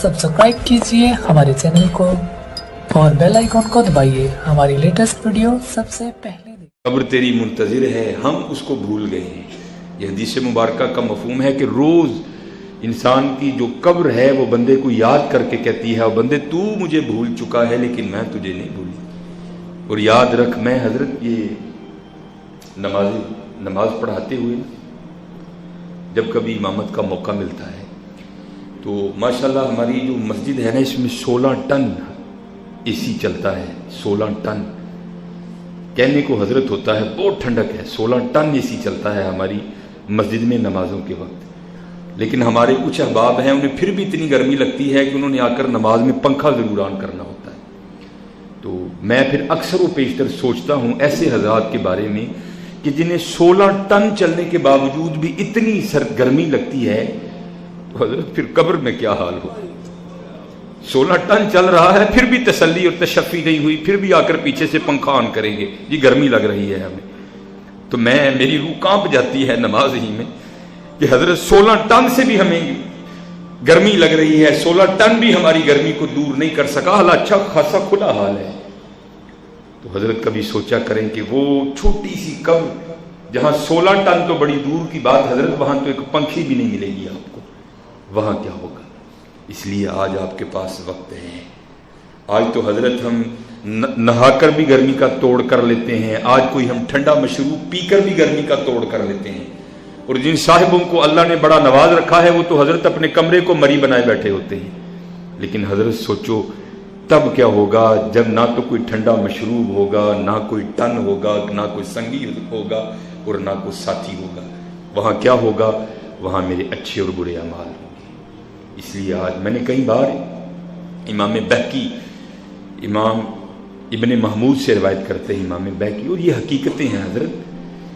Subscribe कीजिए हमारे channel को और बेल आइकॉन को दबाइए हमारी लेटेस्ट वीडियो सबसे पहले। कब्र तेरी मुंतज़िर है, हम उसको भूल गए हैं। यह हदीस मुबारका का मफहूम है कि रोज़ इंसान की जो कब्र है वो बंदे को याद करके कहती है, और बंदे तू मुझे भूल चुका है लेकिन मैं तुझे नहीं भूली। और याद रख, मैं हजरत ये नमाज पढ़ाते हुए जब कभी इमामत का मौका मिलता है तो माशाल्लाह हमारी जो मस्जिद है ना, इसमें 16 टन एसी चलता है। 16 टन कहने को हजरत होता है, बहुत ठंडक है। 16 टन एसी चलता है हमारी मस्जिद में नमाजों के वक्त। लेकिन हमारे कुछ अहबाब हैं, उन्हें फिर भी इतनी गर्मी लगती है कि उन्होंने आकर नमाज में पंखा ज़रूर ऑन करना होता है। तो मैं फिर अक्सर व पेशतर सोचता हूँ ऐसे हजरात के बारे में कि जिन्हें 16 टन चलने के बावजूद भी इतनी गर्मी लगती है, तो हजरत फिर कब्र में क्या हाल हो। 16 टन चल रहा है फिर भी तसल्ली और तशफ़ी नहीं हुई, फिर भी आकर पीछे से पंखा ऑन करेंगे, ये गर्मी लग रही है हमें। तो मेरी रूह कांप जाती है नमाज ही में कि हजरत 16 टन से भी हमें गर्मी लग रही है, 16 टन भी हमारी गर्मी को दूर नहीं कर सका। हाल अच्छा खासा खुला हाल है। तो हजरत कभी सोचा करें कि वो छोटी सी कब्र जहां 16 टन तो बड़ी दूर की बात हजरत, वहां तो एक पंखी भी नहीं मिलेगी आपको, वहां क्या होगा। इसलिए आज आपके पास वक्त है। आज तो हजरत हम नहाकर भी गर्मी का तोड़ कर लेते हैं, आज कोई हम ठंडा मशरूब पीकर भी गर्मी का तोड़ कर लेते हैं। और जिन साहिबों को अल्लाह ने बड़ा नवाज रखा है वो तो हजरत अपने कमरे को मरी बनाए बैठे होते हैं। लेकिन हजरत सोचो तब क्या होगा जब ना तो कोई ठंडा मशरूब होगा, ना कोई टन होगा, ना कोई संगी होगा और ना कोई साथी होगा। वहां क्या होगा? वहां मेरे अच्छे और बुरे अमाल होंगे। इसलिए आज मैंने कई बार इमाम बैकी, इमाम इब्ने महमूद से रिवायत करते हैं इमाम बैकी, और ये हकीकतें हैं हजरत।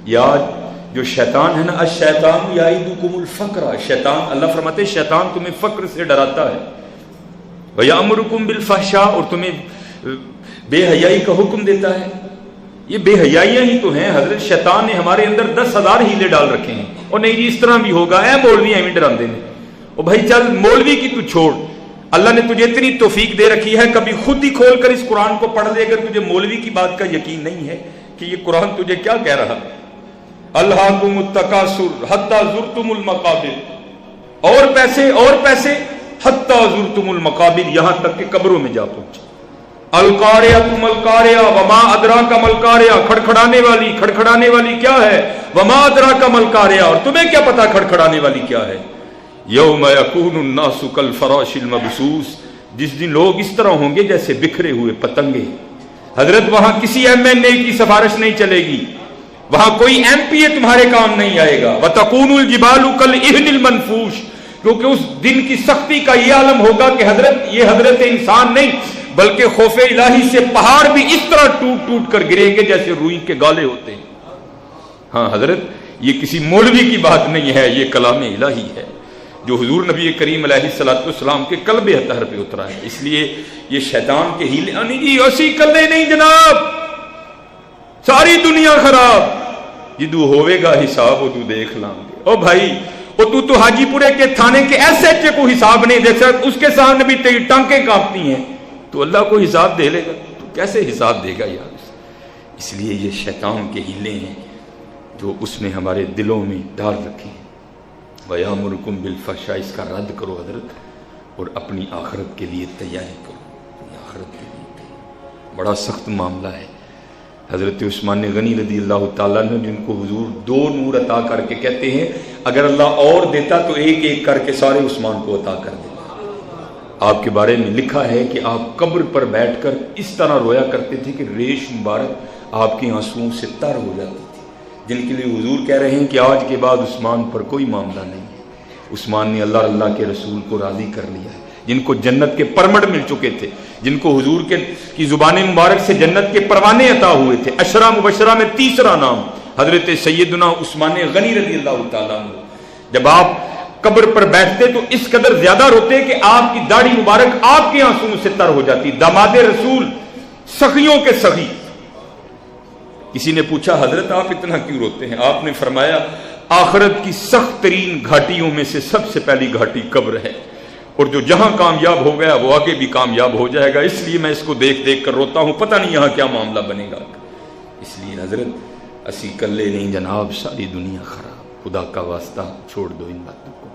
याद जो शैतान है ना, अश-शैतान याइदुकुमुल फ़क्र, शैतान अल्लाह फरमाते शैतान तुम्हें फक्र से डराता है, वयअमुरुकुम बिल फ़हशा, और तुम्हें बेहयाई का हुक्म देता है। ये बेहयाइयां ही तो हैं हजरत। शैतान ने हमारे अंदर 10,000 हीले डाल रखे हैं। और नहीं जी इस तरह भी होगा, ऐ मौलवी एवं डरांदे ने। और भाई चल मौलवी की तू छोड़, अल्लाह ने तुझे इतनी तौफीक दे रखी है, कभी खुद ही खोल कर इस कुरान को पढ़ ले। अगर तुझे मौलवी की बात का यकीन नहीं है कि ये कुरान तुझे क्या कह रहा है, अल्हाकुमुत तकासुर हत्ता ज़ुरतुमुल मकाबिर, और पैसे हत्ता ज़ुरतुमुल मकाबिर, यहां तक कि कब्रों में जा पहुंचे। अलकारिया तुम अलकारिया वमा अदरा का मलकारिया, खड़खड़ाने वाली क्या है, वमा अदरा का मलकारिया, और तुम्हें क्या पता खड़खड़ाने वाली क्या है। यौम यकूनुन नासु कल फराशिल मबसूस, जिस दिन लोग इस तरह होंगे जैसे बिखरे हुए पतंगे। हजरत वहां किसी MNA की सिफारिश नहीं चलेगी, वहां कोई MPA तुम्हारे काम नहीं आएगा। वतकूनुल जिबालु कल इहनिल मनफूश, क्योंकि उस दिन की सख्ती का यह आलम होगा कि हजरत ये हजरत इंसान नहीं बल्कि खौफे इलाही से पहाड़ भी इस तरह टूट टूट कर गिरेंगे जैसे रुई के गाले होते हैं। हाँ हजरत, ये किसी मौलवी की बात नहीं है, ये कलाम इलाही है जो हुजूर नबी करीम अलैहिस्सलाम के कल्ब अतहर पे उतरा है। इसलिए ये शैतान के हीले नहीं जी, असी कल्ले नहीं जनाब, सारी दुनिया खराब, जिदू होवेगा हिसाब वो तू देख लांगे। ओ भाई, ओ तू तो हाजीपुरे के थाने के SHO को हिसाब नहीं दे सकता, उसके सामने भी तेरी टांकें कांपती हैं, तो अल्लाह को हिसाब दे लेगा, तो कैसे हिसाब देगा यार। इसलिए ये शैतान के हीले हैं जो उसने हमारे दिलों में डाल रखे हैं। वयामुरुकुम बिल फ़हशा, इसका रद्द करो हजरत, और अपनी आखिरत के लिए तैयारी करो। अपनी आखिरत के लिए बड़ा सख्त मामला है। हजरत उस्मान गनी रज़ी अल्लाह ताला ने, जिनको हुजूर 2 नूर अता करके कहते हैं अगर अल्लाह और देता तो एक एक करके सारे उस्मान को अता कर देता। आपके बारे में लिखा है कि आप कब्र पर बैठकर इस तरह रोया करते थे कि रेश मुबारक आपके आंसुओं से तर हो जाती थी, जिनके लिए हुजूर कह रहे हैं कि आज के बाद उस्मान पर कोई मामला नहीं है। उस्मान ने अल्लाह के रसूल को राजी कर लिया है, जिनको जन्नत के परमड़ मिल चुके थे, जिनको हुजूर की जुबान मुबारक से जन्नत के परवाने अता हुए थे। अशरा मुबशरा में तीसरा नाम हजरत सैयदना उस्मान गनी रज़ी अल्लाह ताला अन्हु। जब आप कब्र पर बैठते तो इस कदर ज्यादा रोते कि आपकी दाढ़ी मुबारक आपके आंसुओं से तर हो जाती। दामादे रसूल, सखियों के सखी। किसी ने पूछा हजरत आप इतना क्यों रोते हैं? आपने फरमाया आखिरत की सख्त तरीन घाटियों में से सबसे पहली घाटी कब्र है, اور جو جہاں کامیاب ہو گیا وہ آگے بھی کامیاب ہو جائے گا. اس لیے میں اس کو دیکھ دیکھ کر روتا ہوں, پتہ نہیں یہاں کیا معاملہ بنے گا. اس لیے حضرت اسی کلے نہیں جناب, ساری دنیا خراب. خدا کا واسطہ چھوڑ دو ان باتوں کو.